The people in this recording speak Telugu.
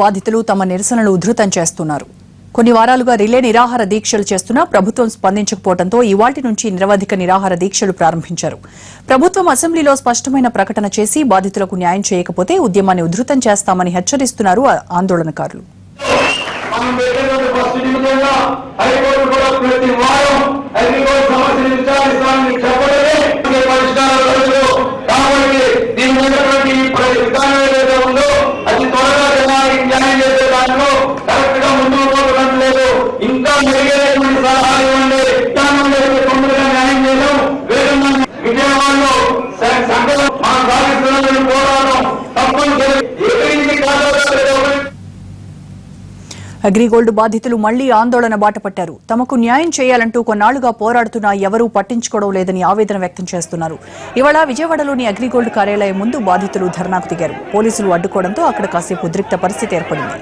బాధితులు తమ నిరసనలు ఉధృతం చేస్తున్నారు. కొన్ని వారాలుగా రిలే నిరాహార దీక్షలు చేస్తున్నా ప్రభుత్వం స్పందించకపోవడంతో ఇవాల్టి నుంచి నిరవధిక నిరాహార దీక్షలు ప్రారంభించారు. ప్రభుత్వం అసెంబ్లీలో స్పష్టమైన ప్రకటన చేసి బాధితులకు న్యాయం చేయకపోతే ఉద్యమాన్ని ఉధృతం చేస్తామని హెచ్చరిస్తున్నారు ఆందోళనకారులు. అగ్రిగోల్డ్ బాధితులు మళ్లీ ఆందోళన బాటపట్టారు. తమకు న్యాయం చేయాలంటూ కొన్నాళ్లుగా పోరాడుతున్నా ఎవరూ పట్టించుకోవడం లేదని ఆవేదన వ్యక్తం చేస్తున్నారు. ఇవాళ విజయవాడలోని అగ్రిగోల్డ్ కార్యాలయం ముందు బాధితులు ధర్నాకు దిగారు. పోలీసులు అడ్డుకోవడంతో అక్కడ కాసేపు ఉద్రిక్త పరిస్థితి ఏర్పడింది.